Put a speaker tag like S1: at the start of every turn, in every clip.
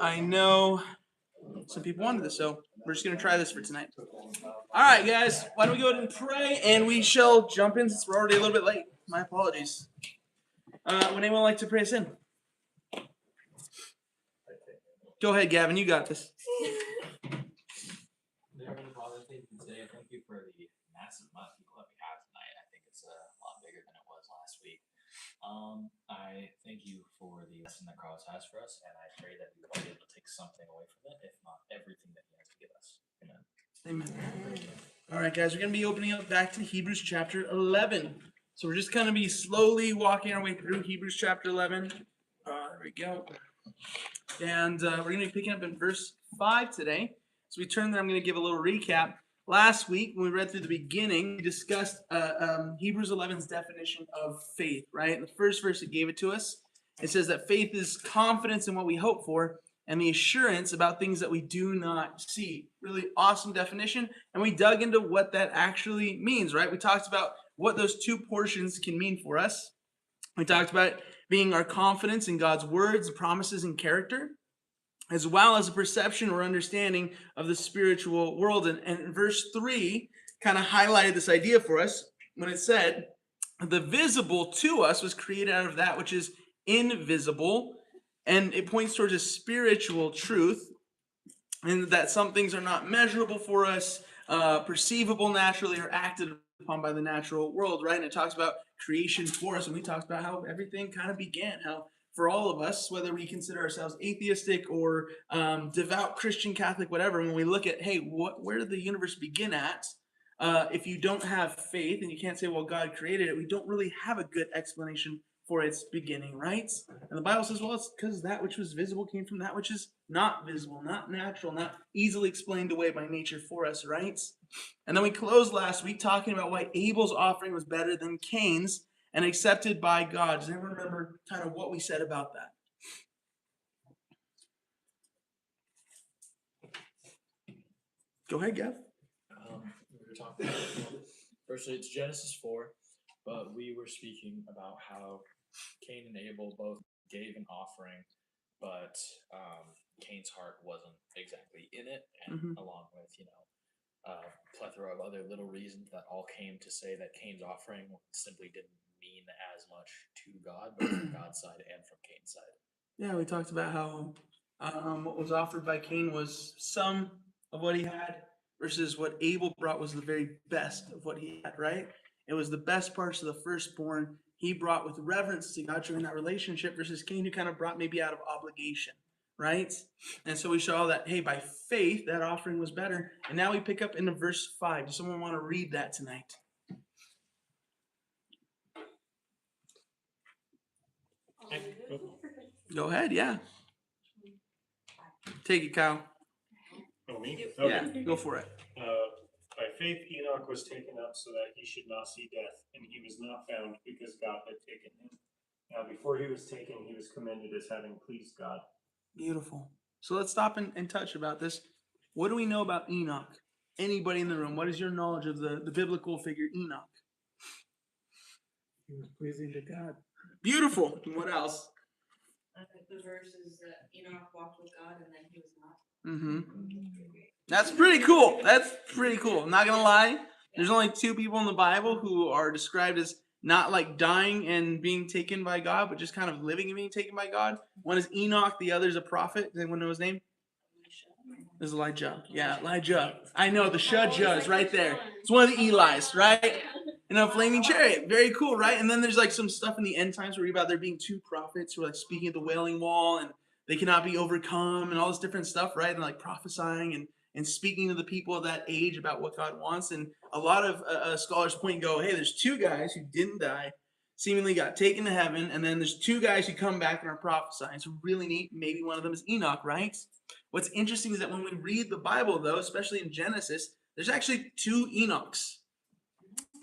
S1: I know some people wanted this, so we're just going to try this for tonight. All right, guys, why don't we go ahead and pray, and we shall jump in since we're already a little bit late. My apologies. Would anyone like to pray us in? Go ahead, Gavin. You got this.
S2: Heavenly Father, thank you today. Thank you for the massive amount of people that we have tonight. I think it's a lot bigger than it was last week. I thank you for the lesson that Carlos has for us, and I pray that we will be able to take something away from it, if not everything that he has to give us. Amen.
S1: Amen. All right, guys, we're going to be opening up back to Hebrews chapter 11. So we're just going to be slowly walking our way through Hebrews chapter 11. There we go. And we're going to be picking up in verse 5 today. So we turn there, I'm going to give a little recap. Last week, when we read through the beginning, we discussed Hebrews 11's definition of faith, right? In the first verse, it gave it to us. It says that faith is confidence in what we hope for and the assurance about things that we do not see. Really awesome definition. And we dug into what that actually means, right? We talked about what those two portions can mean for us. We talked about being our confidence in God's words, promises, and character, as well as a perception or understanding of the spiritual world. And verse 3 kind of highlighted this idea for us when it said, the visible to us was created out of that which is invisible. And it points towards a spiritual truth, and that some things are not measurable for us, perceivable naturally, or acted upon by the natural world, right? And it talks about creation for us, and we talked about how everything kind of began, how for all of us, whether we consider ourselves atheistic or devout Christian, Catholic, whatever, when we look at, hey, where did the universe begin at? If you don't have faith and you can't say, well, God created it, we don't really have a good explanation for its beginning, right? And the Bible says, well, it's because that which was visible came from that which is not visible, not natural, not easily explained away by nature for us, right? And then we closed last week talking about why Abel's offering was better than Cain's and accepted by God. Does anyone remember kind of what we said about that? Go ahead, Gav.
S2: We were talking about, firstly, it's Genesis 4, but we were speaking about how Cain and Abel both gave an offering, but Cain's heart wasn't exactly in it, and along with, plethora of other little reasons that all came to say that Cain's offering simply didn't mean as much to God, but from God's side and from Cain's side.
S1: Yeah, we talked about how what was offered by Cain was some of what he had versus what Abel brought was the very best of what he had, right? It was the best parts of the firstborn he brought with reverence to God during that relationship versus Cain, who kind of brought maybe out of obligation, right? And so we saw that, hey, by faith, that offering was better. And now we pick up into verse 5. Does someone want to read that tonight? Go ahead, yeah. Take it, Kyle.
S3: Oh, me?
S1: Yeah, go for it.
S3: By faith Enoch was taken up so that he should not see death, and he was not found because God had taken him. Now before he was taken, he was commended as having pleased God.
S1: Beautiful. So let's stop and touch about this. What do we know about Enoch? Anybody in the room, what is your knowledge of the biblical figure Enoch?
S4: He was pleasing to God.
S1: Beautiful. What else?
S5: I think the verse is that Enoch walked with God and then he was not.
S1: That's pretty cool. That's pretty cool. I'm not going to lie. There's only two people in the Bible who are described as not like dying and being taken by God, but just kind of living and being taken by God. One is Enoch. The other is a prophet. Does anyone know his name? This is Elijah. Yeah, Elijah. I know, the Shudja is right there. It's one of the Eli's, right? In a flaming chariot. Very cool, right? And then there's like some stuff in the end times where we read about there being two prophets who are like speaking at the Wailing Wall and they cannot be overcome and all this different stuff, right? And like prophesying and speaking to the people of that age about what God wants. And a lot of scholars point and go, hey, there's two guys who didn't die, seemingly got taken to heaven, and then there's two guys who come back and are prophesying. It's really neat. Maybe one of them is Enoch, right? What's interesting is that when we read the Bible, though, especially in Genesis, there's actually two Enochs.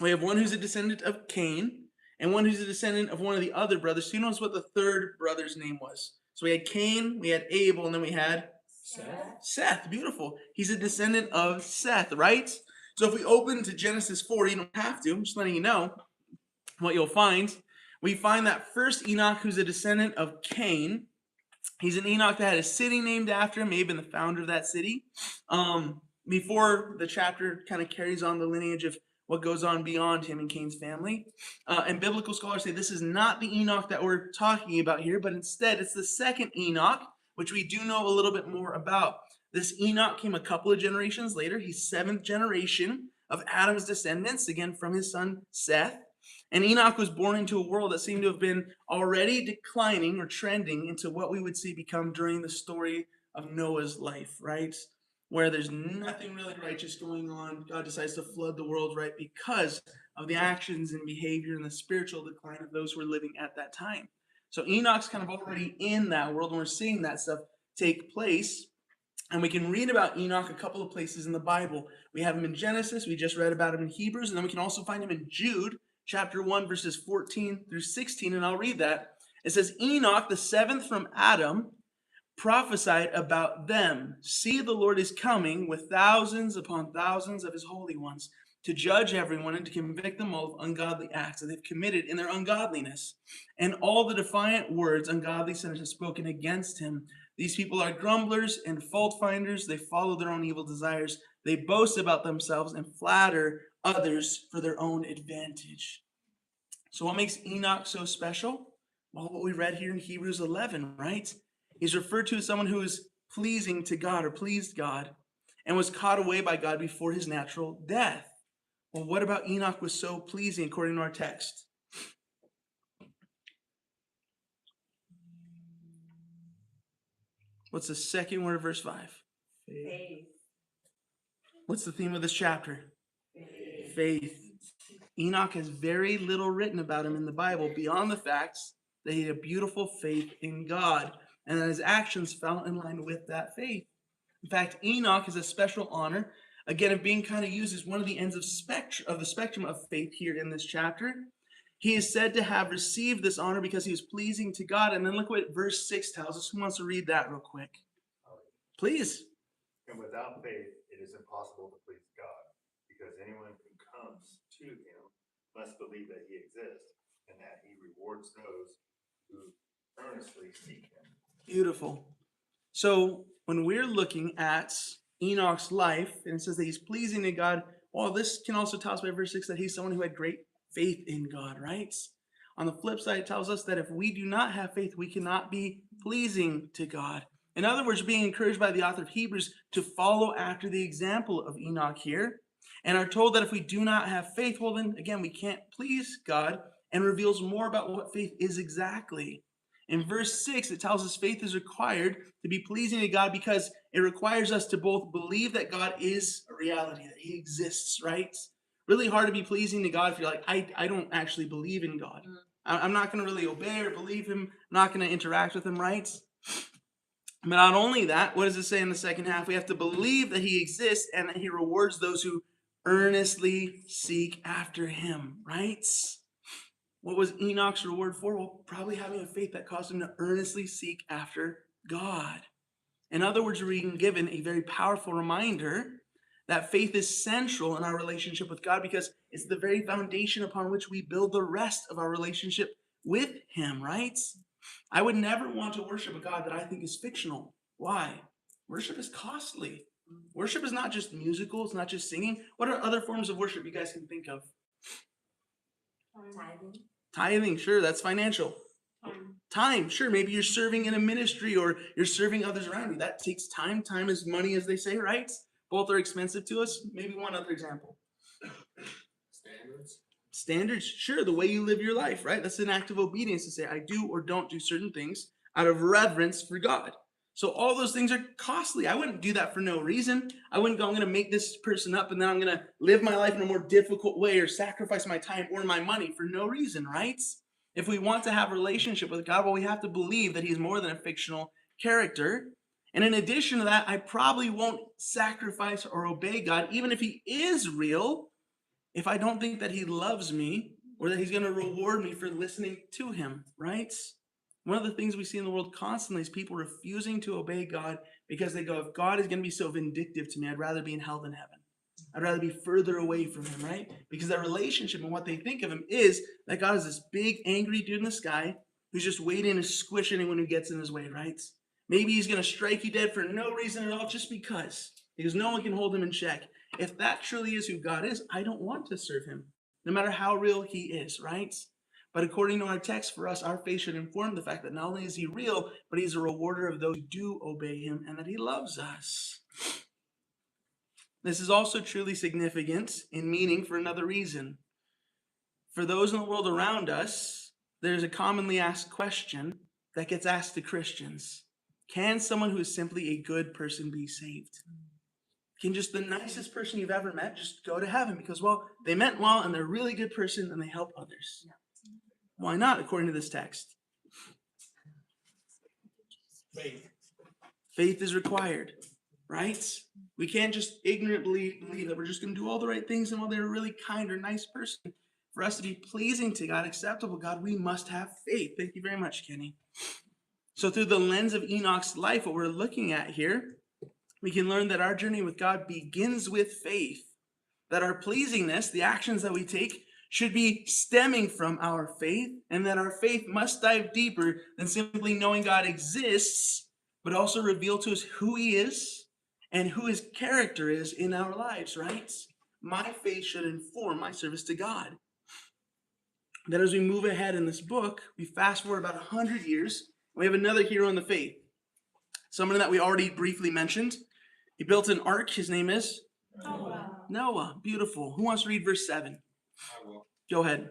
S1: We have one who's a descendant of Cain and one who's a descendant of one of the other brothers. So who knows what the third brother's name was? So we had Cain, we had Abel, and then we had Seth. Beautiful. He's a descendant of Seth, right? So if we open to Genesis 4, you don't have to. I'm just letting you know what you'll find. We find that first Enoch, who's a descendant of Cain, He's an Enoch that had a city named after him, may have been the founder of that city. Before the chapter kind of carries on the lineage of what goes on beyond him and Cain's family. And biblical scholars say this is not the Enoch that we're talking about here, but instead it's the second Enoch, which we do know a little bit more about. This Enoch came a couple of generations later. He's seventh generation of Adam's descendants, again from his son Seth. And Enoch was born into a world that seemed to have been already declining or trending into what we would see become during the story of Noah's life, right? Where there's nothing really righteous going on. God decides to flood the world, right? Because of the actions and behavior and the spiritual decline of those who were living at that time. So Enoch's kind of already in that world, and we're seeing that stuff take place. And we can read about Enoch a couple of places in the Bible. We have him in Genesis. We just read about him in Hebrews. And then we can also find him in Jude, chapter 1, verses 14 through 16. And I'll read that. It says, Enoch, the seventh from Adam, prophesied about them. See, the Lord is coming with thousands upon thousands of his holy ones to judge everyone and to convict them all of ungodly acts that they've committed in their ungodliness. And all the defiant words ungodly sinners have spoken against him. These people are grumblers and fault finders. They follow their own evil desires. They boast about themselves and flatter others for their own advantage. So what makes Enoch so special? Well, what we read here in Hebrews 11, right? He's referred to as someone who is pleasing to God or pleased God and was caught away by God before his natural death. Well, what about Enoch was so pleasing according to our text? What's the second word of verse 5?
S5: Faith.
S1: What's the theme of this chapter? Faith. Enoch has very little written about him in the Bible beyond the facts that he had a beautiful faith in God and that his actions fell in line with that faith. In fact, Enoch is a special honor, again, of being kind of used as one of the ends of the spectrum of faith here in this chapter. He is said to have received this honor because he was pleasing to God. And then look what verse 6 tells us. Who wants to read that real quick? Please.
S4: And without faith, it is impossible to please God, because anyone who comes to him must believe that he exists and that he rewards those who earnestly seek him.
S1: Beautiful. So when we're looking at Enoch's life, and it says that he's pleasing to God, well, this can also tell us by verse 6 that he's someone who had great faith in God, right? On the flip side, it tells us that if we do not have faith, we cannot be pleasing to God. In other words, being encouraged by the author of Hebrews to follow after the example of Enoch here, and are told that if we do not have faith, well, then again, we can't please God, and reveals more about what faith is exactly. In verse 6, it tells us faith is required to be pleasing to God because it requires us to both believe that God is a reality, that he exists, right? Really hard to be pleasing to God if you're like, I don't actually believe in God. I'm not going to really obey or believe him. I'm not going to interact with him, right? But not only that, what does it say in the second half? We have to believe that he exists and that he rewards those who earnestly seek after him, right? What was Enoch's reward for? Well, probably having a faith that caused him to earnestly seek after God. In other words, we're being given a very powerful reminder that faith is central in our relationship with God because it's the very foundation upon which we build the rest of our relationship with him, right? I would never want to worship a God that I think is fictional. Why? Worship is costly. Worship is not just musical, it's not just singing. What are other forms of worship you guys can think of?
S5: Tithing.
S1: Tithing, sure, that's financial. Time, sure, maybe you're serving in a ministry or you're serving others around you. That takes time. Time is money, as they say, right? Both are expensive to us. Maybe one other example. Standards, sure, the way you live your life, right? That's an act of obedience to say, I do or don't do certain things out of reverence for God. So all those things are costly. I wouldn't do that for no reason. I wouldn't go, I'm going to make this person up and then I'm going to live my life in a more difficult way or sacrifice my time or my money for no reason, right? If we want to have a relationship with God, well, we have to believe that he's more than a fictional character. And in addition to that, I probably won't sacrifice or obey God, even if he is real, if I don't think that he loves me or that he's going to reward me for listening to him, right? One of the things we see in the world constantly is people refusing to obey God because they go, if God is going to be so vindictive to me, I'd rather be in hell than heaven. I'd rather be further away from him, right? Because that relationship and what they think of him is that God is this big, angry dude in the sky who's just waiting to squish anyone who gets in his way, right? Maybe he's going to strike you dead for no reason at all, just because no one can hold him in check. If that truly is who God is, I don't want to serve him, no matter how real he is, right? But according to our text, for us, our faith should inform the fact that not only is he real, but he's a rewarder of those who do obey him and that he loves us. This is also truly significant in meaning for another reason. For those in the world around us, there's a commonly asked question that gets asked to Christians. Can someone who is simply a good person be saved? Can just the nicest person you've ever met just go to heaven because, well, they meant well and they're a really good person and they help others? Why not, according to this text?
S2: Faith.
S1: Faith is required, right? We can't just ignorantly believe that we're just going to do all the right things and while they're a really kind or nice person. For us to be pleasing to God, acceptable God, we must have faith. Thank you very much, Kenny. So through the lens of Enoch's life, what we're looking at here, we can learn that our journey with God begins with faith. That our pleasingness, the actions that we take, should be stemming from our faith, and that our faith must dive deeper than simply knowing God exists, but also reveal to us who he is and who his character is in our lives, right? My faith should inform my service to God. That as we move ahead in this book, we fast forward about 100 years, we have another hero in the faith. Someone that we already briefly mentioned. He built an ark. His name is Noah. Beautiful. Who wants to read verse 7?
S6: I will.
S1: Go ahead.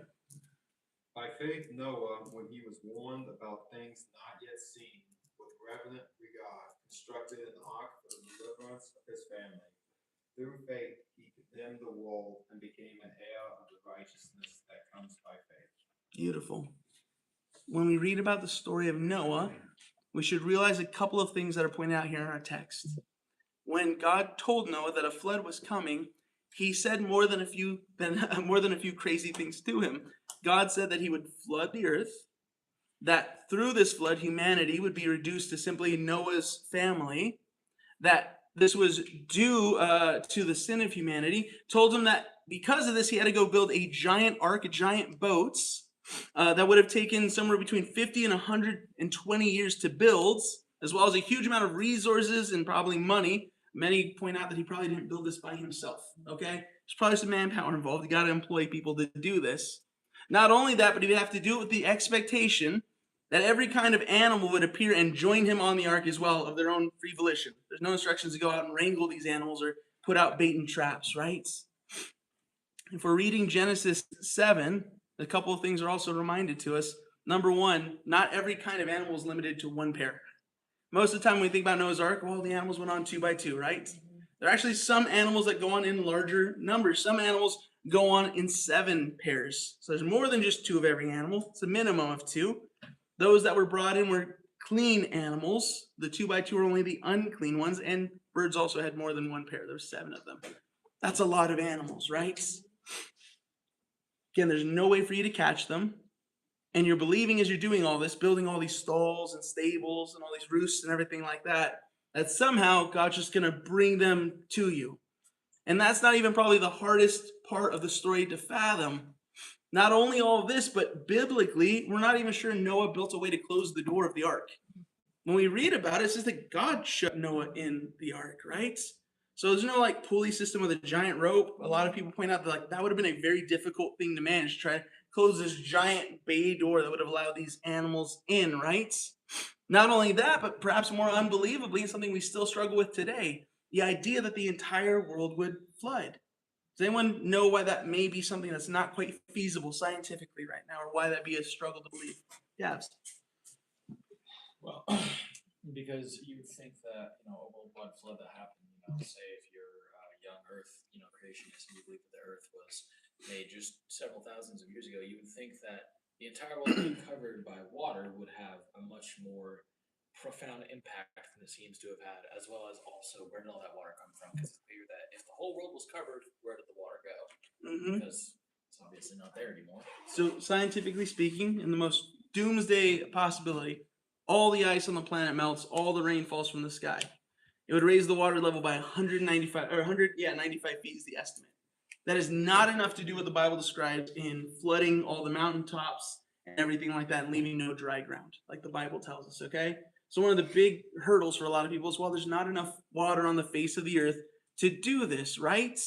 S6: By faith, Noah, when he was warned about things not yet seen, with reverent regard, constructed an ark for the deliverance of his family. Through faith, he condemned the world and became an heir of the righteousness that comes by faith.
S1: Beautiful. When we read about the story of Noah, we should realize a couple of things that are pointed out here in our text. When God told Noah that a flood was coming, he said more than a few crazy things to him. God said that he would flood the earth, that through this flood, humanity would be reduced to simply Noah's family, that this was due to the sin of humanity, told him that because of this, he had to go build a giant ark, giant boats, that would have taken somewhere between 50 and 120 years to build, as well as a huge amount of resources and probably money. Many point out that he probably didn't build this by himself, okay? There's probably some manpower involved. You got to employ people to do this. Not only that, but he would have to do it with the expectation that every kind of animal would appear and join him on the ark as well of their own free volition. There's no instructions to go out and wrangle these animals or put out bait and traps, right? If we're reading Genesis 7, a couple of things are also reminded to us. Number one, not every kind of animal is limited to one pair. Most of the time when we think about Noah's Ark, well, the animals went on 2 by 2, right? There are actually some animals that go on in larger numbers. Some animals go on in 7 pairs. So there's more than just 2 of every animal. It's a minimum of 2. Those that were brought in were clean animals. The 2 by 2 were only the unclean ones, and birds also had more than 1 pair. There were 7 of them. That's a lot of animals, right? Again, there's no way for you to catch them. And you're believing as you're doing all this, building all these stalls and stables and all these roosts and everything like that, that somehow God's just going to bring them to you. And that's not even probably the hardest part of the story to fathom. Not only all of this, but biblically, we're not even sure Noah built a way to close the door of the ark. When we read about it, it says that God shut Noah in the ark, right? So there's no like pulley system with a giant rope. A lot of people point out that that would have been a very difficult thing to manage, try to close this giant bay door that would have allowed these animals in, right? Not only that, but perhaps more unbelievably, something we still struggle with today, the idea that the entire world would flood. Does anyone know why that may be something that's not quite feasible scientifically right now, or why that'd be a struggle to believe? Yeah.
S2: Well, because you would think that, a worldwide flood that happened, say if you're young Earth, creationist, and you believe that the Earth was made just several thousands of years ago, you would think that the entire world being covered by water would have a much more profound impact than it seems to have had, as well as also where did all that water come from? Because it's clear that if the whole world was covered, where did the water go? Because it's obviously not there anymore.
S1: So scientifically speaking, in the most doomsday possibility, all the ice on the planet melts, all the rain falls from the sky. It would raise the water level by 95 feet is the estimate. That is not enough to do what the Bible describes in flooding all the mountaintops and everything like that and leaving no dry ground, like the Bible tells us, okay? So one of the big hurdles for a lot of people is, well, there's not enough water on the face of the earth to do this, right?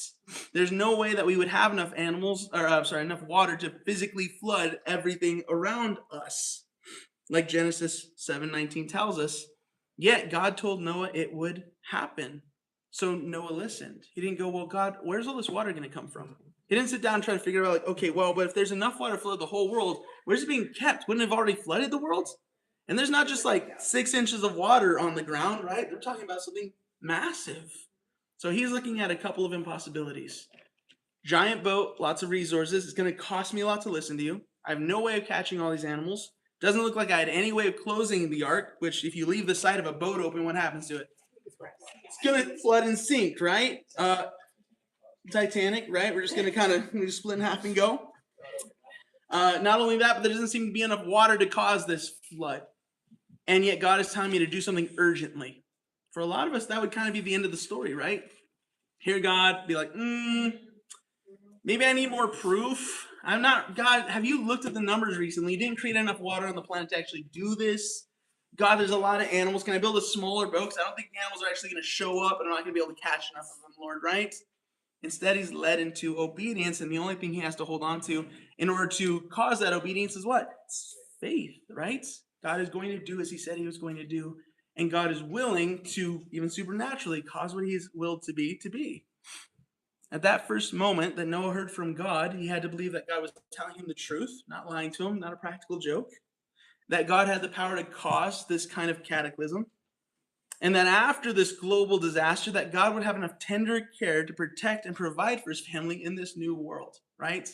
S1: There's no way that we would have enough enough water to physically flood everything around us, like Genesis 7:19 tells us. Yet God told Noah it would happen. So Noah listened. He didn't go, well, God, where's all this water going to come from? He didn't sit down and try to figure out, like, okay, well, but if there's enough water to flood the whole world, where's it being kept? Wouldn't it have already flooded the world? And there's not just like 6 inches of water on the ground, right? They're talking about something massive. So he's looking at a couple of impossibilities. Giant boat, lots of resources. It's going to cost me a lot to listen to you. I have no way of catching all these animals. Doesn't look like I had any way of closing the ark, which if you leave the side of a boat open, what happens to it? It's going to flood and sink, right? Titanic, right? We're just going to we just split in half and go. Not only that, but there doesn't seem to be enough water to cause this flood. And yet God is telling me to do something urgently. For a lot of us, that would kind of be the end of the story, right? Hear God be like, maybe I need more proof. God, have you looked at the numbers recently? You didn't create enough water on the planet to actually do this. God, there's a lot of animals. Can I build a smaller boat? Because I don't think the animals are actually going to show up and I'm not going to be able to catch enough of them, Lord, right? Instead, he's led into obedience, and the only thing he has to hold on to in order to cause that obedience is what? It's faith, right? God is going to do as he said he was going to do, and God is willing to, even supernaturally, cause what he is willed to be to be. At that first moment that Noah heard from God, he had to believe that God was telling him the truth, not lying to him, not a practical joke, that God had the power to cause this kind of cataclysm, and that after this global disaster, that God would have enough tender care to protect and provide for his family in this new world, right?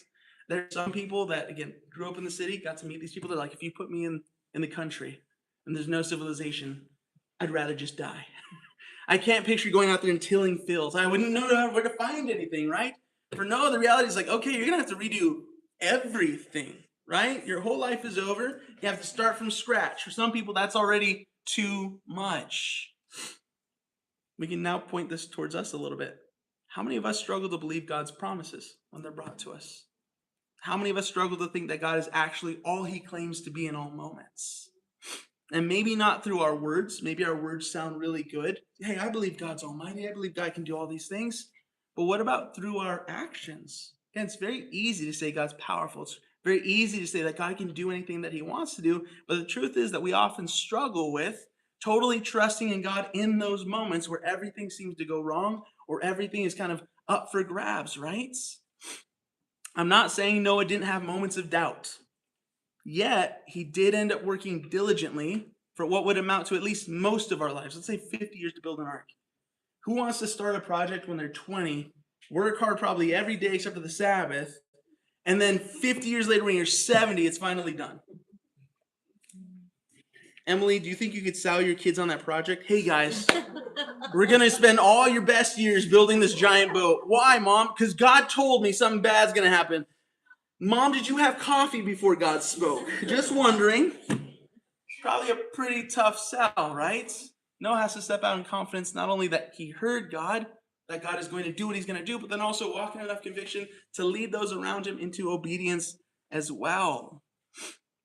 S1: There are some people that, again, grew up in the city, got to meet these people. They're like, if you put me in the country and there's no civilization, I'd rather just die. I can't picture going out there and tilling fields. I wouldn't know where to find anything, right? For Noah, the reality is like, okay, you're going to have to redo everything, right? Your whole life is over. You have to start from scratch. For some people, that's already too much. We can now point this towards us a little bit. How many of us struggle to believe God's promises when they're brought to us? How many of us struggle to think that God is actually all he claims to be in all moments? And maybe not through our words. Maybe our words sound really good. Hey, I believe God's almighty. I believe God can do all these things. But what about through our actions? Again, it's very easy to say God's powerful. It's very easy to say that God can do anything that he wants to do. But the truth is that we often struggle with totally trusting in God in those moments where everything seems to go wrong or everything is kind of up for grabs, right? I'm not saying Noah didn't have moments of doubt. Yet, he did end up working diligently for what would amount to at least most of our lives. Let's say 50 years to build an ark. Who wants to start a project when they're 20, work hard probably every day except for the Sabbath, and then 50 years later when you're 70, it's finally done? Emily, do you think you could sell your kids on that project? Hey guys, we're going to spend all your best years building this giant boat. Why, Mom? Because God told me something bad's going to happen. Mom, did you have coffee before God spoke? Just wondering. Probably a pretty tough sell, right? Noah has to step out in confidence, not only that he heard God, that God is going to do what he's going to do, but then also walk in enough conviction to lead those around him into obedience as well.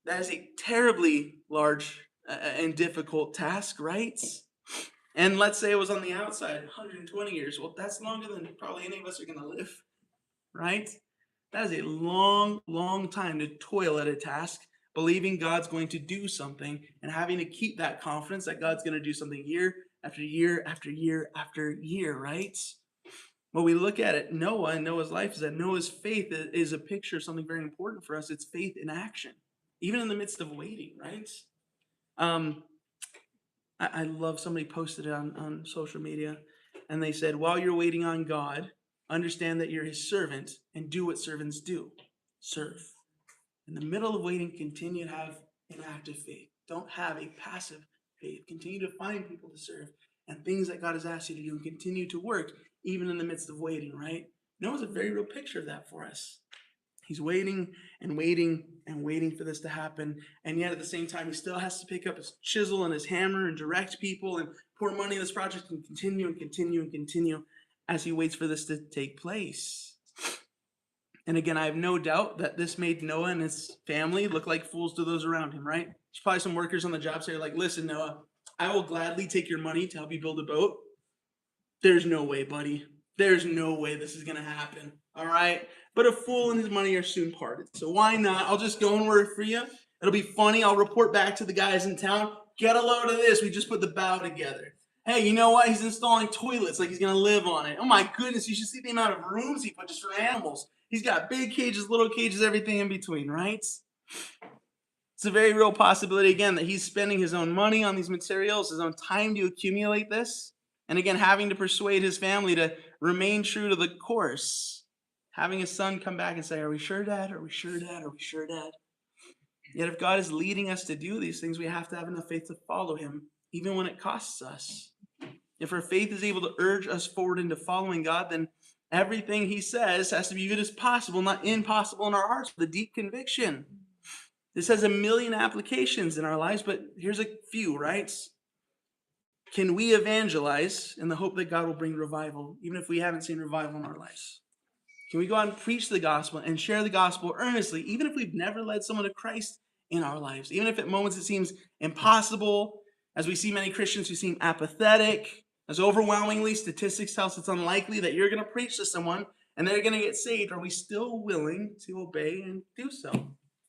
S1: That is a terribly large and difficult task, right? And let's say it was on the outside, 120 years. Well, that's longer than probably any of us are going to live, right? That is a long, long time to toil at a task, believing God's going to do something and having to keep that confidence that God's going to do something year after year after year after year, right? When we look at it, Noah and Noah's life is that Noah's faith is a picture of something very important for us. It's faith in action, even in the midst of waiting, right? I love somebody posted it on social media, and they said, while you're waiting on God, understand that you're his servant and do what servants do. Serve. In the middle of waiting, continue to have an active faith. Don't have a passive faith. Continue to find people to serve and things that God has asked you to do and continue to work even in the midst of waiting, right? Noah's a very real picture of that for us. He's waiting and waiting and waiting for this to happen. And yet at the same time, he still has to pick up his chisel and his hammer and direct people and pour money in this project and continue and continue and continue as he waits for this to take place. And again, I have no doubt that this made Noah and his family look like fools to those around him, right? There's probably some workers on the job site like, listen, Noah, I will gladly take your money to help you build a boat. There's no way, buddy. There's no way this is going to happen. All right? But a fool and his money are soon parted. So why not? I'll just go and work for you. It'll be funny. I'll report back to the guys in town. Get a load of this. We just put the bow together. Hey, you know what? He's installing toilets like he's going to live on it. Oh my goodness. You should see the amount of rooms he put just for animals. He's got big cages, little cages, everything in between, right? It's a very real possibility, again, that he's spending his own money on these materials, his own time to accumulate this. And again, having to persuade his family to remain true to the course. Having his son come back and say, are we sure, Dad? Are we sure, Dad? Are we sure, Dad? Yet if God is leading us to do these things, we have to have enough faith to follow him, even when it costs us. If our faith is able to urge us forward into following God, then everything he says has to be viewed as possible, not impossible in our hearts, with a deep conviction. This has a million applications in our lives, but here's a few, right? Can we evangelize in the hope that God will bring revival, even if we haven't seen revival in our lives? Can we go out and preach the gospel and share the gospel earnestly, even if we've never led someone to Christ in our lives? Even if at moments it seems impossible, as we see many Christians who seem apathetic, as overwhelmingly statistics tell us it's unlikely that you're going to preach to someone and they're going to get saved, are we still willing to obey and do so?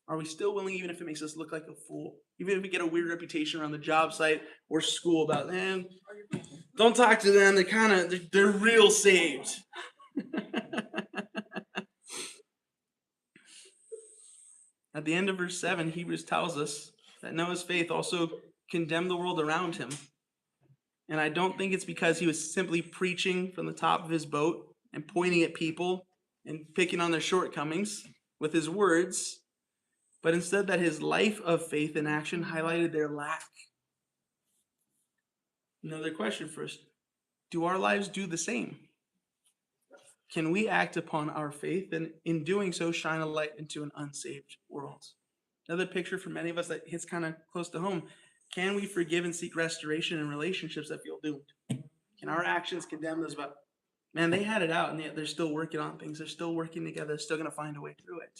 S1: Are we still willing, even if it makes us look like a fool? Even if we get a weird reputation around the job site or school about, man, don't talk to them. They're real saved. At the end of verse 7, Hebrews tells us that Noah's faith also condemned the world around him. And I don't think it's because he was simply preaching from the top of his boat and pointing at people and picking on their shortcomings with his words, but instead that his life of faith and action highlighted their lack. Another question first. Do our lives do the same? Can we act upon our faith and in doing so shine a light into an unsaved world? Another picture for many of us that hits kind of close to home. Can we forgive and seek restoration in relationships that feel doomed? Can our actions condemn those about, man, they had it out and yet they're still working on things. They're still working together. They're still going to find a way through it.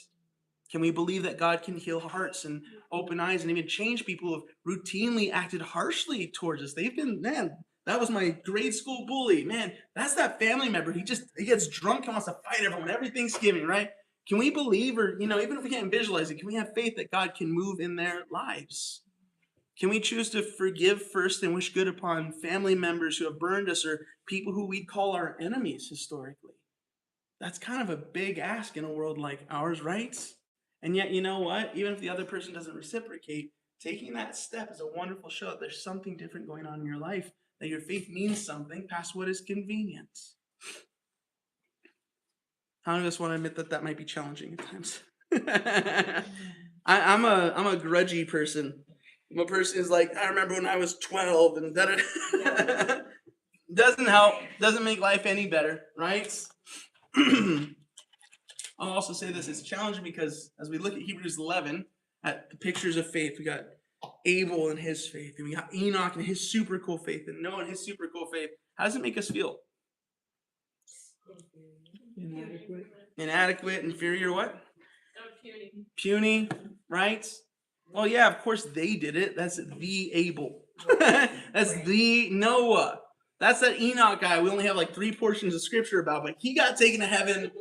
S1: Can we believe that God can heal hearts and open eyes and even change people who have routinely acted harshly towards us? They've been, man, that was my grade school bully. Man, that's that family member. He gets drunk and wants to fight everyone every Thanksgiving, right? Can we believe, or, even if we can't visualize it, can we have faith that God can move in their lives? Can we choose to forgive first and wish good upon family members who have burned us or people who we'd call our enemies historically? That's kind of a big ask in a world like ours, right? And yet, you know what? Even if the other person doesn't reciprocate, taking that step is a wonderful show that there's something different going on in your life, that your faith means something past what is convenient. How many of us want to admit that that might be challenging at times? I'm a grudgy person. I'm a person who's like, I remember when I was 12 and da-da-da. Doesn't help. Doesn't make life any better, right? I'll also say this, it's challenging because as we look at Hebrews 11, at the pictures of faith, we got Abel and his faith, and we got Enoch and his super cool faith, and Noah and his super cool faith. How does it make us feel? Inadequate, inferior, what? Puny, right? Well, yeah, of course they did it. That's the Abel. That's the Noah. That's that Enoch guy we only have like 3 portions of scripture about, but he got taken to heaven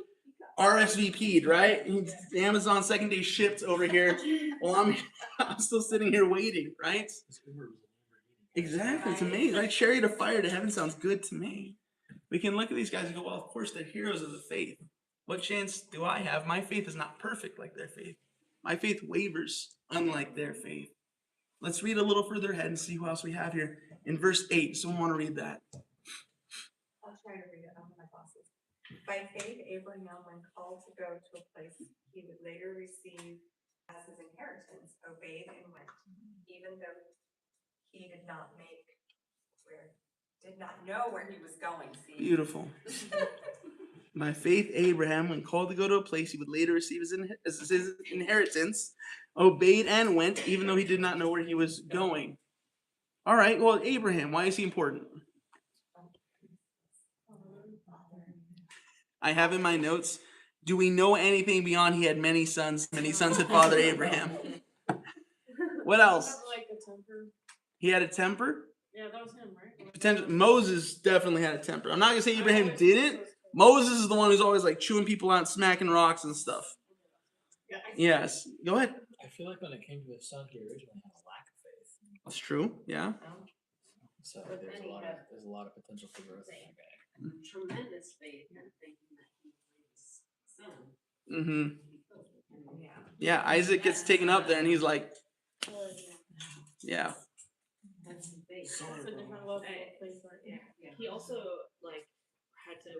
S1: RSVP'd, right? Amazon second day shipped over here. Well, I'm still sitting here waiting, right? Exactly, it's amazing, right? Chariot of fire to heaven sounds good to me. We can look at these guys and go, well, of course they're heroes of the faith. What chance do I have? My faith is not perfect like their faith. My faith wavers unlike their faith. Let's read a little further ahead and see who else we have here. In verse 8, someone want to read that?
S7: I'll try to read it on my glasses. By faith, Abraham, when called to go to a place he would later receive as his inheritance, obeyed and went, even though he did not know where he was going. See?
S1: Beautiful. By faith, Abraham, when called to go to a place he would later receive as his inheritance, obeyed and went, even though he did not know where he was going. All right, well, Abraham, why is he important? I have in my notes, do we know anything beyond he had many sons had Father Abraham? What else? He had a temper?
S5: Yeah, that was him, right?
S1: Moses definitely had a temper. I'm not gonna say Abraham didn't. Moses is the one who's always like chewing people out, smacking rocks and stuff. Yes, go ahead.
S2: I feel like when it came to his son, he originally had a lack of faith.
S1: That's true. Yeah.
S2: So
S5: But
S2: there's
S5: then
S2: a
S5: he
S2: lot
S5: had-
S2: of potential for growth in that guy.
S5: Tremendous faith in thinking that he was his son.
S1: Mm-hmm.
S7: Yeah.
S1: Yeah. Isaac gets taken up there, and he's like, yeah.
S5: That's some faith.
S2: Sorry,
S5: That's a
S2: bro.
S5: different level of faith, right? Yeah. He also like had to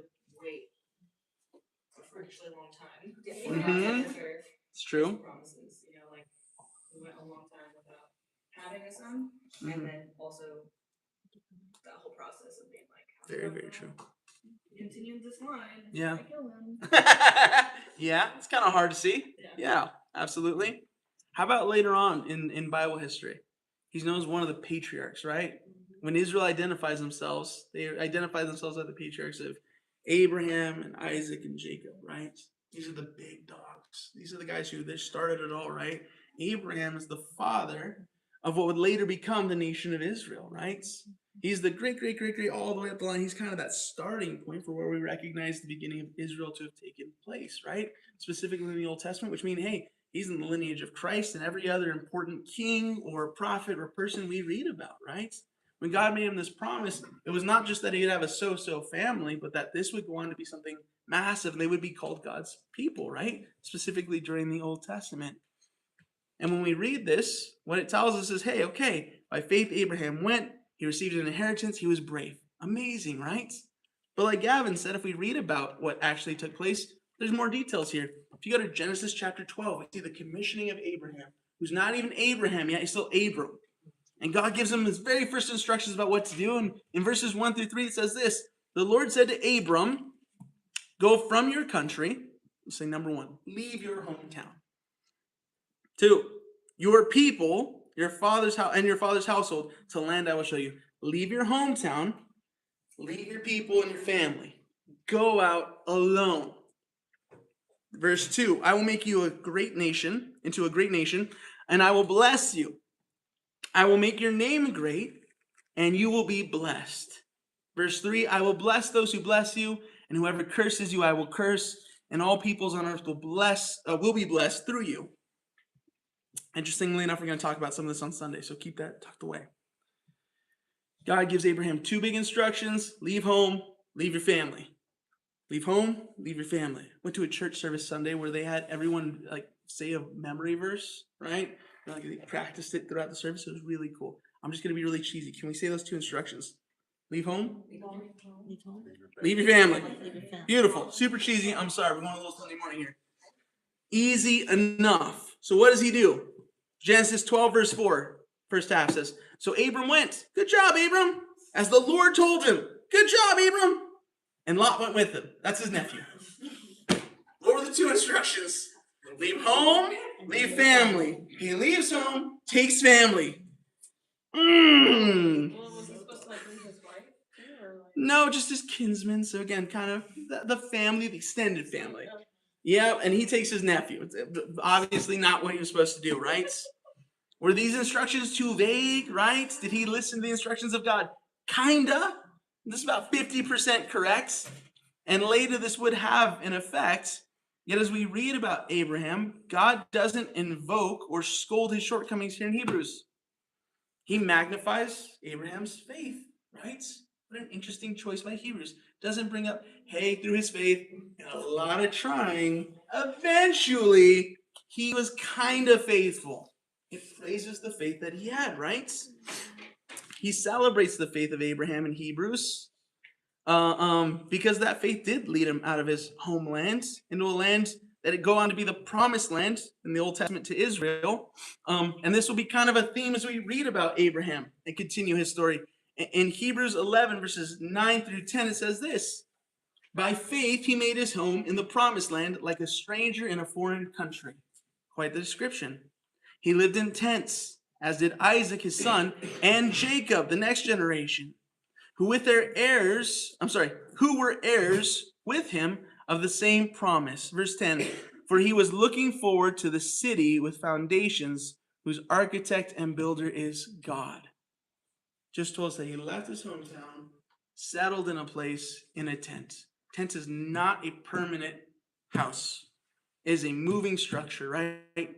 S5: wait a freakishly long time.
S1: Mhm.
S5: For
S1: It's true.
S5: promises, you know, like we went a long time without having a son,
S1: Mhm.
S5: and then also that whole process of being like, how
S1: Very,
S5: do I
S1: very true.
S5: continue this line?
S1: Yeah.
S5: I kill him.
S1: Yeah, it's kind of hard to see.
S5: Yeah.
S1: Yeah, absolutely. How about later on in Bible history? He's known as one of the patriarchs, right? When Israel identifies themselves, they identify themselves as the patriarchs of Abraham and Isaac and Jacob, right? These are the big dogs. These are the guys who they started it all, right? Abraham is the father of what would later become the nation of Israel, right? He's the great, great, great, great, all the way up the line. He's kind of that starting point for where we recognize the beginning of Israel to have taken place, right? Specifically in the Old Testament, which means, hey, he's in the lineage of Christ and every other important king or prophet or person we read about, right? When God made him this promise, it was not just that he'd have a so-so family, but that this would go on to be something massive, and they would be called God's people, right? Specifically during the Old Testament. And when we read this, what it tells us is, hey, okay, by faith Abraham went, he received an inheritance, he was brave. Amazing, right? But like Gavin said, if we read about what actually took place, there's more details here. If you go to Genesis chapter 12, we see the commissioning of Abraham, who's not even Abraham yet, he's still Abram. And God gives him his very first instructions about what to do. And in verses 1 through 3, it says this: the Lord said to Abram, go from your country. Let's say number 1, leave your hometown. 2, your people, your father's house, and your father's household to land I will show you. Leave your hometown, leave your people and your family. Go out alone. Verse 2, I will make you a great nation, into a great nation, and I will bless you. I will make your name great, and you will be blessed. Verse 3, I will bless those who bless you, and whoever curses you, I will curse, and all peoples on earth will be blessed through you. Interestingly enough, we're going to talk about some of this on Sunday, so keep that tucked away. God gives Abraham 2 big instructions: leave home, leave your family. Leave home, leave your family. Went to a church service Sunday where they had everyone like say a memory verse, right? Like they practiced it throughout the service. It was really cool. I'm just going to be really cheesy. Can we say those 2 instructions? Leave home, leave your family. Beautiful. Super cheesy. I'm sorry. We're going a little Sunday morning here. Easy enough. So what does he do? Genesis 12 verse 4, first half says, so Abram went. Good job, Abram. As the Lord told him. Good job, Abram. And Lot went with him. That's his nephew. What were the 2 instructions? Leave home, leave family. He leaves home, takes family.
S5: Well, was he supposed to like leave his wife too, or like?
S1: No, just his kinsmen. So again, kind of the family, the extended family. Yeah, and he takes his nephew. It's obviously not what he was supposed to do, right? Were these instructions too vague, right? Did he listen to the instructions of God? Kinda. This is about 50% correct. And later this would have an effect. Yet as we read about Abraham, God doesn't invoke or scold his shortcomings here in Hebrews. He magnifies Abraham's faith, right? What an interesting choice by Hebrews. Doesn't bring up, hey, through his faith and a lot of trying, eventually he was kind of faithful. It praises the faith that he had, right? He celebrates the faith of Abraham in Hebrews because that faith did lead him out of his homeland into a land that would go on to be the promised land in the Old Testament to Israel. And this will be kind of a theme as we read about Abraham and continue his story. In Hebrews 11, verses 9 through 10, it says this: by faith he made his home in the promised land like a stranger in a foreign country. Quite the description. He lived in tents, as did Isaac his son, and Jacob, the next generation, who were heirs with him of the same promise. Verse 10, for he was looking forward to the city with foundations, whose architect and builder is God. just told us that he left his hometown, settled in a place in a tent. Tent is not a permanent house. It is a moving structure, right?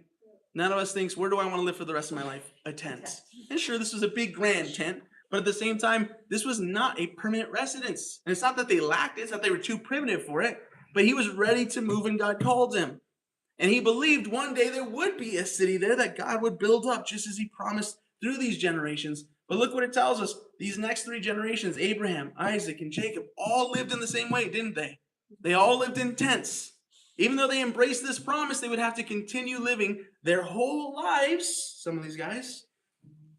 S1: None of us thinks, where do I want to live for the rest of my life? A tent. And sure, this was a big grand tent, but at the same time, this was not a permanent residence. And it's not that they lacked it, it's not that they were too primitive for it, but he was ready to move and God called him. And he believed one day there would be a city there that God would build up just as he promised through these generations. But look what it tells us. These next 3 generations, Abraham, Isaac, and Jacob, all lived in the same way, didn't they? They all lived in tents. Even though they embraced this promise, they would have to continue living their whole lives, some of these guys,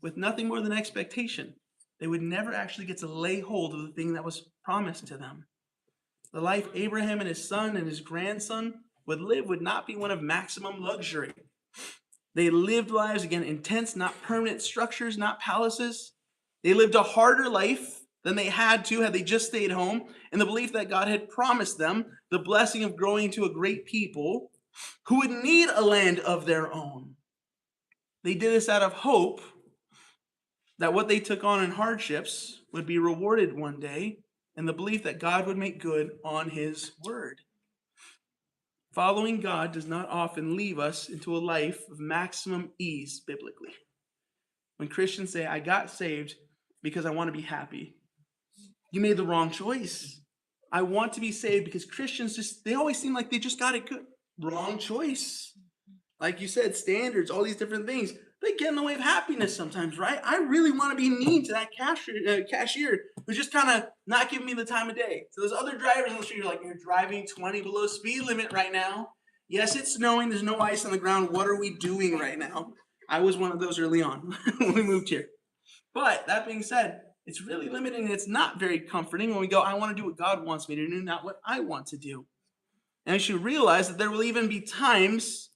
S1: with nothing more than expectation. They would never actually get to lay hold of the thing that was promised to them. The life Abraham and his son and his grandson would live would not be one of maximum luxury. They lived lives, again, in tents, not permanent structures, not palaces. They lived a harder life than they had they just stayed home, in the belief that God had promised them the blessing of growing into a great people who would need a land of their own. They did this out of hope that what they took on in hardships would be rewarded one day, in the belief that God would make good on his word. Following God does not often leave us into a life of maximum ease biblically. When Christians say, I got saved because I want to be happy, you made the wrong choice. I want to be saved because Christians they always seem like they just got it good. Wrong choice. Like you said, standards, all these different things, they get in the way of happiness sometimes, right? I really want to be mean to that cashier who's just kind of not giving me the time of day. So there's other drivers on the street, you're driving 20 below speed limit right now. Yes, it's snowing. There's no ice on the ground. What are we doing right now? I was one of those early on when we moved here. But that being said, it's really limiting. It's not very comforting when we go, I want to do what God wants me to do, not what I want to do. And we should realize that there will even be times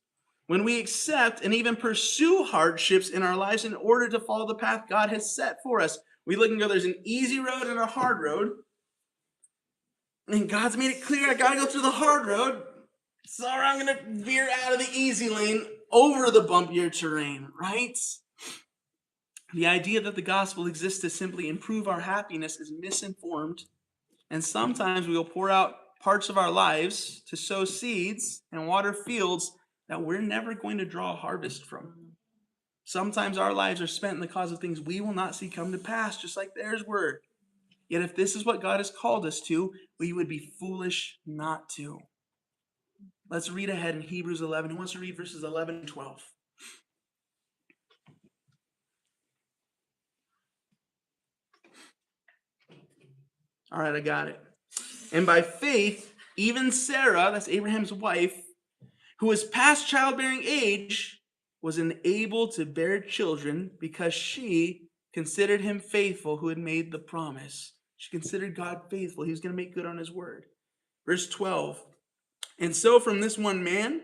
S1: when we accept and even pursue hardships in our lives in order to follow the path God has set for us. We look and go, there's an easy road and a hard road. And God's made it clear I got to go through the hard road. Sorry, I'm going to veer out of the easy lane over the bumpier terrain, right? The idea that the gospel exists to simply improve our happiness is misinformed. And sometimes we will pour out parts of our lives to sow seeds and water fields that we're never going to draw a harvest from. Sometimes our lives are spent in the cause of things we will not see come to pass, just like theirs were. Yet if this is what God has called us to, we would be foolish not to. Let's read ahead in Hebrews 11. Who wants to read verses 11 and 12? All right, I got it. And by faith, even Sarah, that's Abraham's wife, who was past childbearing age, was enabled to bear children because she considered him faithful who had made the promise. She considered God faithful. He was going to make good on his word. Verse 12. And so from this one man,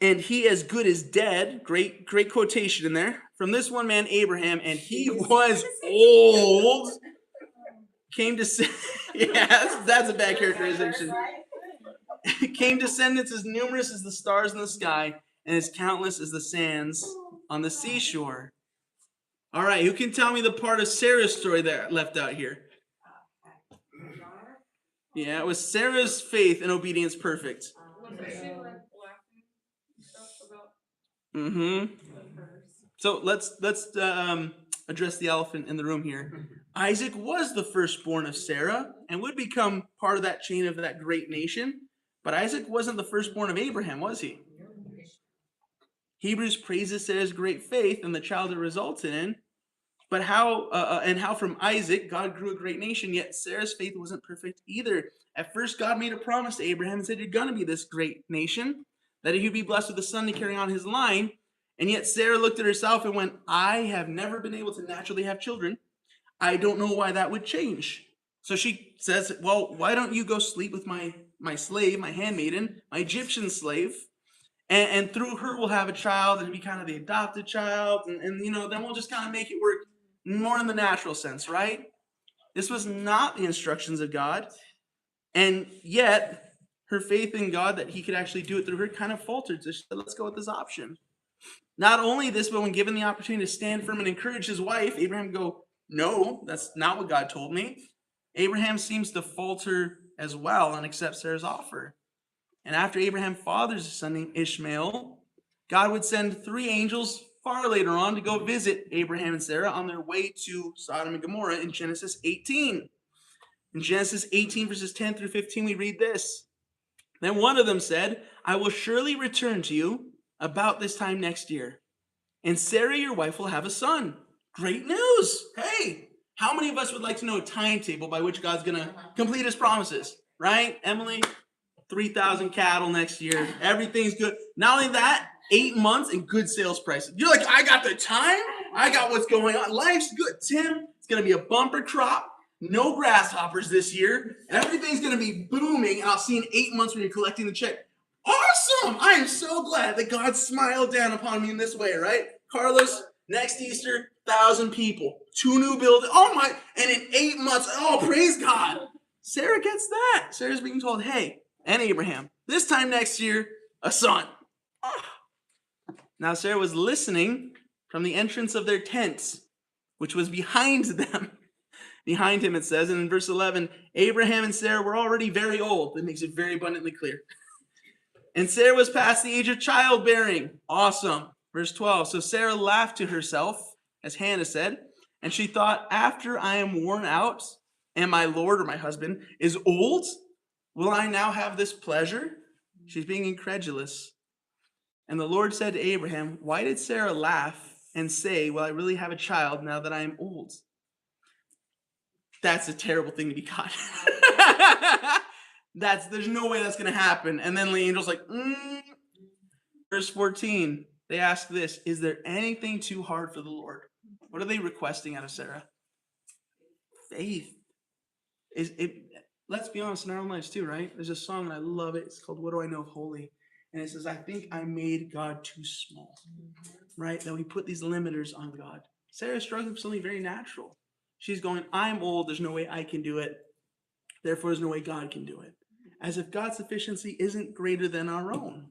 S1: and he as good as dead, great quotation in there, from this one man, Abraham, and he was old, came to say, yeah, that's a bad characterization. Came descendants as numerous as the stars in the sky and as countless as the sands on the seashore. All right, who can tell me the part of Sarah's story that left out here? Yeah, it was Sarah's faith and obedience perfect. Mm-hmm. So let's address the elephant in the room here. Isaac was the firstborn of Sarah and would become part of that chain of that great nation. But Isaac wasn't the firstborn of Abraham, was he? Hebrews praises Sarah's great faith and the child it resulted in. But how from Isaac God grew a great nation, yet Sarah's faith wasn't perfect either. At first, God made a promise to Abraham and said, you're going to be this great nation, that he'd be blessed with a son to carry on his line. And yet Sarah looked at herself and went, I have never been able to naturally have children. I don't know why that would change. So she says, well, why don't you go sleep with my slave, my handmaiden, my Egyptian slave, and through her we'll have a child, and be kind of the adopted child, and then we'll just kind of make it work more in the natural sense, right? This was not the instructions of God, and yet her faith in God that he could actually do it through her kind of faltered. So she said, let's go with this option. Not only this, but when given the opportunity to stand firm and encourage his wife, Abraham go, no, that's not what God told me. Abraham seems to falter as well and accepts Sarah's offer. And after Abraham fathers a son named Ishmael, God would send 3 angels far later on to go visit Abraham and Sarah on their way to Sodom and Gomorrah in Genesis 18. In Genesis 18, verses 10 through 15, we read this. Then one of them said, I will surely return to you about this time next year, and Sarah, your wife, will have a son. Great news. Hey, how many of us would like to know a timetable by which God's going to complete his promises? Right, Emily? 3,000 cattle next year. Everything's good. Not only that, 8 months and good sales prices. You're like, I got the time. I got what's going on. Life's good. Tim, it's going to be a bumper crop. No grasshoppers this year. Everything's going to be booming. And I'll see in 8 months when you're collecting the check. Awesome. I am so glad that God smiled down upon me in this way, right? Carlos, next Easter, 1,000 people. 2 new buildings. Oh my. And in 8 months, oh, praise God. Sarah gets that. Sarah's being told, hey, and Abraham, this time next year, a son. Oh. Now Sarah was listening from the entrance of their tents, which was behind them. Behind him, it says, and in verse 11, Abraham and Sarah were already very old. That makes it very abundantly clear. And Sarah was past the age of childbearing. Awesome. Verse 12, so Sarah laughed to herself, as Hannah said, and she thought, after I am worn out, and my Lord or my husband is old, will I now have this pleasure? She's being incredulous. And the Lord said to Abraham, why did Sarah laugh and say, will I really have a child now that I am old? That's a terrible thing to be caught. There's no way that's going to happen. And then the angel's like, Verse 14, they ask this, is there anything too hard for the Lord? What are they requesting out of Sarah? Faith. Let's be honest, in our own lives too, right? There's a song, and I love it. It's called What Do I Know of Holy? And it says, I think I made God too small, right? That we put these limiters on God. Sarah's struggling with something very natural. She's going, I'm old. There's no way I can do it. Therefore, there's no way God can do it. As if God's sufficiency isn't greater than our own.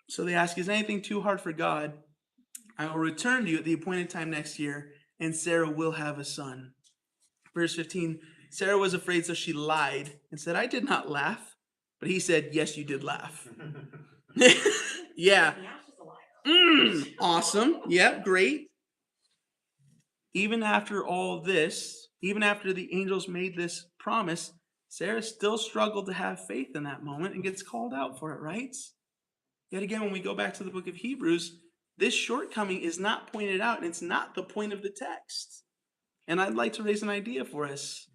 S1: So they ask, is anything too hard for God? I will return to you at the appointed time next year, and Sarah will have a son. Verse 15, Sarah was afraid, so she lied and said, I did not laugh. But he said, yes, you did laugh. Yeah. Awesome. Yeah, great. Even after all this, even after the angels made this promise, Sarah still struggled to have faith in that moment and gets called out for it, right? Yet again, when we go back to the book of Hebrews, this shortcoming is not pointed out, and it's not the point of the text. And I'd like to raise an idea for us.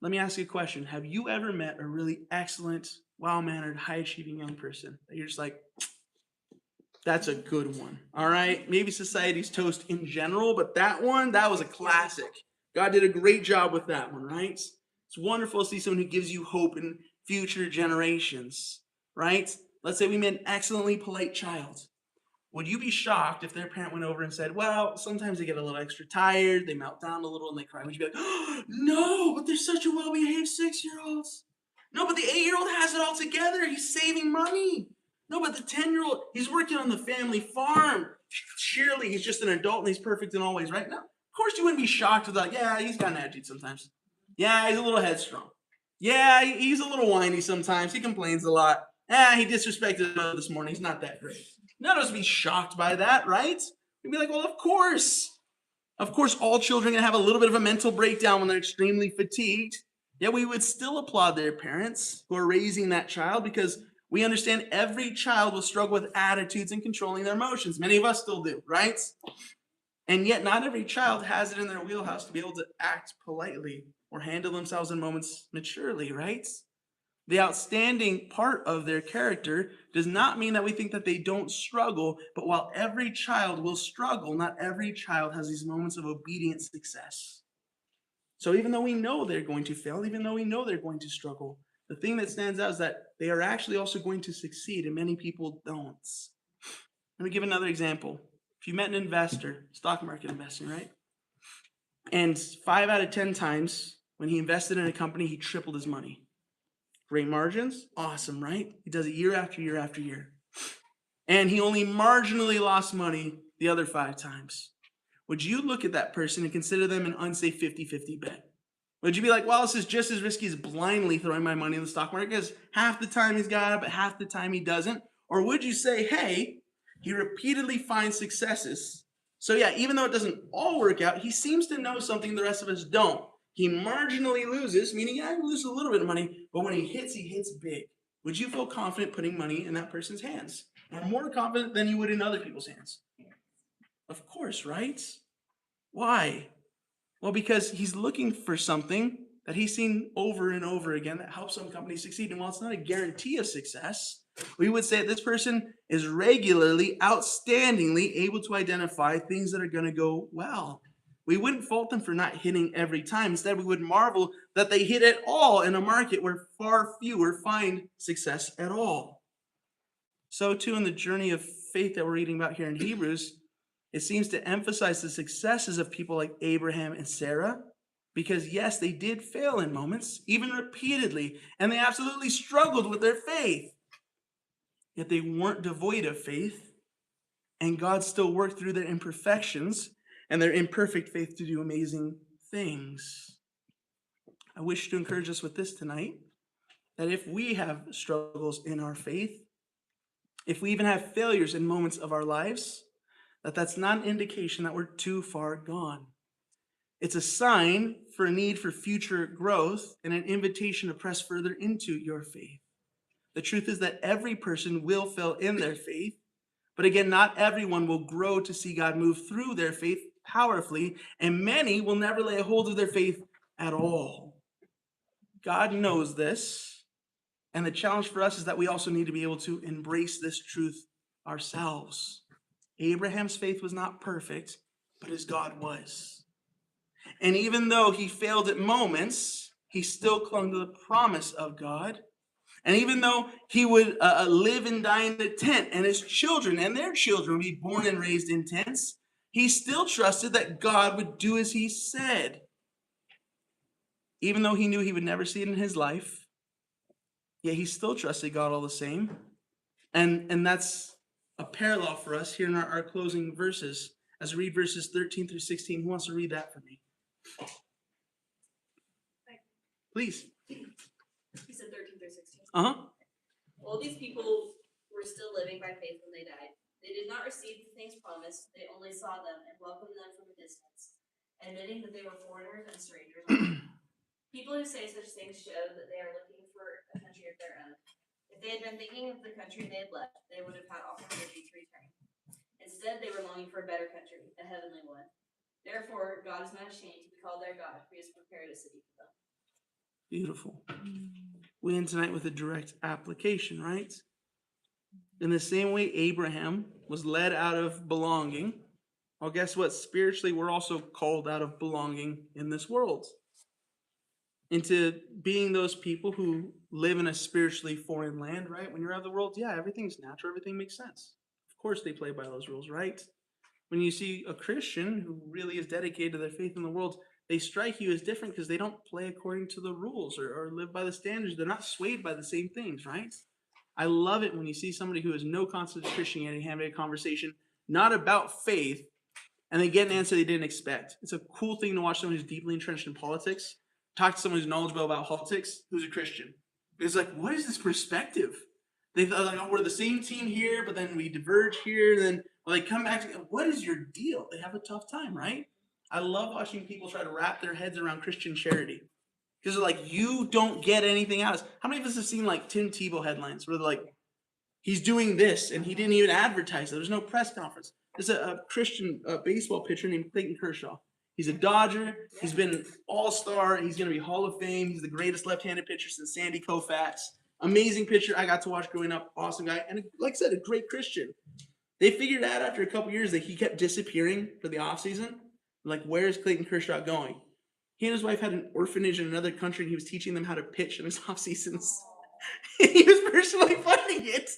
S1: Let me ask you a question. Have you ever met a really excellent, well-mannered, high-achieving young person that you're just like, that's a good one, all right? Maybe society's toast in general, but that was a classic. God did a great job with that one, right? It's wonderful to see someone who gives you hope in future generations, right? Let's say we met an excellently polite child. Would you be shocked if their parent went over and said, well, sometimes they get a little extra tired, they melt down a little, and they cry? Would you be like, oh, no, but they're such a well-behaved 6-year-old. No, but the 8-year-old has it all together. He's saving money. No, but the 10-year-old, he's working on the family farm. Surely he's just an adult and he's perfect in all ways, right? No, of course you wouldn't be shocked with like, yeah, he's got an attitude sometimes. Yeah, he's a little headstrong. Yeah, he's a little whiny sometimes. He complains a lot. He disrespected his mother this morning. He's not that great. None of us would be shocked by that, right? We'd be like, well, of course. Of course, all children are going to have a little bit of a mental breakdown when they're extremely fatigued. Yet we would still applaud their parents who are raising that child because we understand every child will struggle with attitudes and controlling their emotions. Many of us still do, right? And yet not every child has it in their wheelhouse to be able to act politely or handle themselves in moments maturely, right? The outstanding part of their character does not mean that we think that they don't struggle, but while every child will struggle, not every child has these moments of obedient success. So even though we know they're going to fail, even though we know they're going to struggle, the thing that stands out is that they are actually also going to succeed, and many people don't. Let me give another example. If you met an investor, stock market investing, right? And 5 out of 10 times when he invested in a company, he tripled his money. Great margins, awesome, right? He does it year after year after year. and he only marginally lost money the other 5 times, would you look at that person and consider them an unsafe 50-50 bet? Would you be like, well, this is just as risky as blindly throwing my money in the stock market because half the time he's got it, but half the time he doesn't? Or would you say, hey, he repeatedly finds successes. So yeah, even though it doesn't all work out, he seems to know something the rest of us don't. He marginally loses, meaning yeah, he loses a little bit of money, but when he hits big. Would you feel confident putting money in that person's hands? Or more confident than you would in other people's hands? Of course, right? Why? Well, because he's looking for something that he's seen over and over again that helps some companies succeed. And while it's not a guarantee of success, we would say that this person is regularly, outstandingly able to identify things that are going to go well. We wouldn't fault them for not hitting every time. Instead, we would marvel that they hit at all in a market where far fewer find success at all. So too in the journey of faith that we're reading about here in Hebrews, it seems to emphasize the successes of people like Abraham and Sarah, because yes, they did fail in moments, even repeatedly, and they absolutely struggled with their faith. Yet they weren't devoid of faith, and God still worked through their imperfections and their imperfect faith to do amazing things. I wish to encourage us with this tonight, that if we have struggles in our faith, if we even have failures in moments of our lives, that's not an indication that we're too far gone. It's a sign for a need for future growth and an invitation to press further into your faith. The truth is that every person will fail in their faith, but again, not everyone will grow to see God move through their faith powerfully, and many will never lay a hold of their faith at all. God knows this, and the challenge for us is that we also need to be able to embrace this truth ourselves. Abraham's faith was not perfect, but his God was. And even though he failed at moments, he still clung to the promise of God. And even though he would live and die in the tent, and his children and their children would be born and raised in tents, he still trusted that God would do as he said. Even though he knew he would never see it in his life, yet he still trusted God all the same. And that's a parallel for us here in our closing verses. As we read verses 13 through 16, who wants to read that for me? Please.
S5: You said 13 through 16.
S8: All these people were still living by faith when they died. They did not receive the things promised, they only saw them and welcomed them from a distance, admitting that they were foreigners and strangers. People who say such things show that they are looking for a country of their own. If they had been thinking of the country they had left, they would have had opportunity to return. Instead, they were longing for a better country, a heavenly one. Therefore, God is not ashamed to be called their God, for he has prepared a city for them.
S1: Beautiful. We end tonight with a direct application, right? In the same way Abraham was led out of belonging, well, guess what? Spiritually, we're also called out of belonging in this world into being those people who live in a spiritually foreign land, right? When you're out of the world, yeah, everything's natural, everything makes sense. Of course they play by those rules, right? When you see a Christian who really is dedicated to their faith in the world, they strike you as different because they don't play according to the rules or live by the standards. They're not swayed by the same things, right? I love it when you see somebody who has no concept of Christianity having a conversation not about faith, and they get an answer they didn't expect. It's a cool thing to watch someone who's deeply entrenched in politics talk to someone who's knowledgeable about politics who's a Christian. It's like, what is this perspective? They thought, like, oh, we're the same team here, but then we diverge here, and then they come back to, what is your deal? They have a tough time, right? I love watching people try to wrap their heads around Christian charity. Because they're like, you don't get anything out of this. How many of us have seen like Tim Tebow headlines where they're like, he's doing this and he didn't even advertise it. There's no press conference. There's a Christian baseball pitcher named Clayton Kershaw. He's a Dodger. He's been an all-star. He's going to be Hall of Fame. He's the greatest left-handed pitcher since Sandy Koufax. Amazing pitcher I got to watch growing up. Awesome guy. And like I said, a great Christian. They figured out after a couple years that he kept disappearing for the offseason. Like, where's Clayton Kershaw going? He and his wife had an orphanage in another country, and he was teaching them how to pitch in his off seasons. He was personally funding it.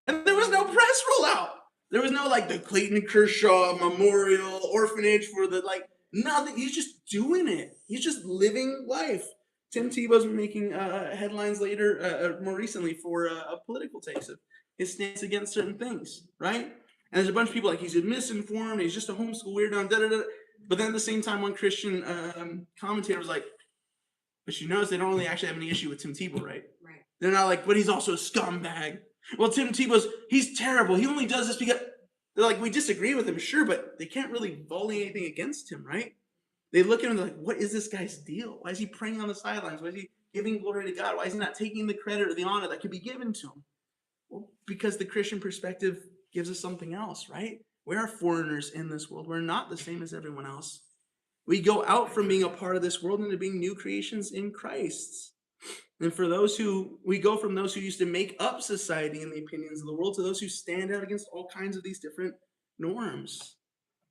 S1: And there was no press rollout. There was no, like, the Clayton Kershaw Memorial Orphanage for the, like, nothing. He's just doing it. He's just living life. Tim Tebow's been making headlines later, more recently, for political takes of his stance against certain things, right? And there's a bunch of people like he's misinformed, he's just a homeschool weirdo, da da da. But then at the same time, one Christian commentator was like, but you notice they don't really actually have any issue with Tim Tebow, right?
S7: Right.
S1: They're not like, but he's also a scumbag. Well, Tim Tebow's, he's terrible. He only does this because, they're like, we disagree with him, sure, but they can't really volley anything against him, right? They look at him and they're like, what is this guy's deal? Why is he praying on the sidelines? Why is he giving glory to God? Why is he not taking the credit or the honor that could be given to him? Well, because the Christian perspective gives us something else, right? We are foreigners in this world. We're not the same as everyone else. We go out from being a part of this world into being new creations in Christ. And for those who, we go from those who used to make up society in the opinions of the world to those who stand out against all kinds of these different norms.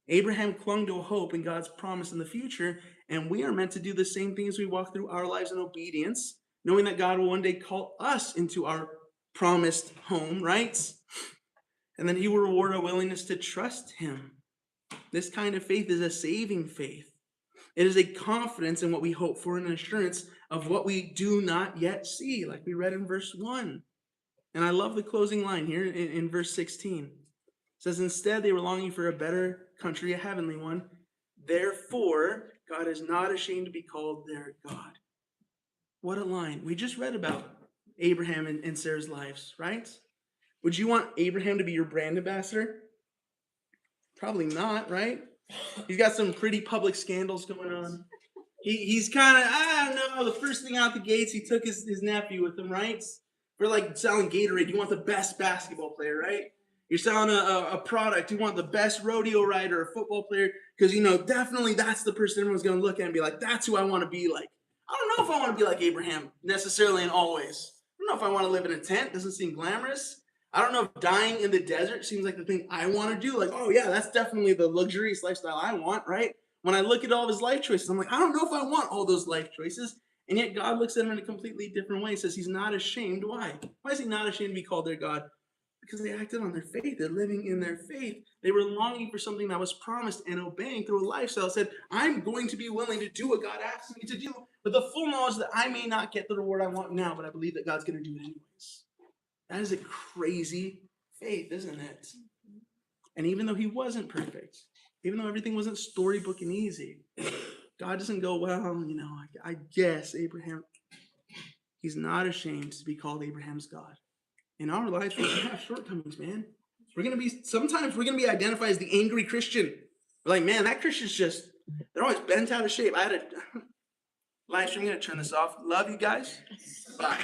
S1: Abraham clung to a hope in God's promise in the future, and we are meant to do the same thing as we walk through our lives in obedience, knowing that God will one day call us into our promised home, right? And then he will reward our willingness to trust him. This kind of faith is a saving faith. It is a confidence in what we hope for and an assurance of what we do not yet see, like we read in verse 1. And I love the closing line here in verse 16. It says, instead they were longing for a better country, a heavenly one. Therefore, God is not ashamed to be called their God. What a line. We just read about Abraham and Sarah's lives, right? Would you want Abraham to be your brand ambassador? Probably not, right? He's got some pretty public scandals going on. He's kind of, I don't know, the first thing out the gates, he took his nephew with him, right? For like selling Gatorade, you want the best basketball player, right? You're selling a product, you want the best rodeo rider or football player, because, you know, definitely that's the person everyone's going to look at and be like, that's who I want to be like. I don't know if I want to be like Abraham, necessarily in all ways. I don't know if I want to live in a tent. Doesn't seem glamorous. I don't know if dying in the desert seems like the thing I want to do. Like, oh yeah, that's definitely the luxurious lifestyle I want, right? When I look at all of his life choices, I'm like, I don't know if I want all those life choices. And yet God looks at him in a completely different way. He says he's not ashamed. Why? Why is he not ashamed to be called their God? Because they acted on their faith. They're living in their faith. They were longing for something that was promised and obeying through a lifestyle that said, I'm going to be willing to do what God asks me to do, with the full knowledge that I may not get the reward I want now, but I believe that God's going to do it anyways. That is a crazy faith, isn't it? And even though he wasn't perfect, even though everything wasn't storybook and easy, God doesn't go, well, you know, I guess Abraham, he's not ashamed to be called Abraham's God. In our lives, we're going to have shortcomings, man. Sometimes we're going to be identified as the angry Christian. We're like, man, that Christian's just, they're always bent out of shape. I had a live stream, I'm going to turn this off. Love you guys. Bye.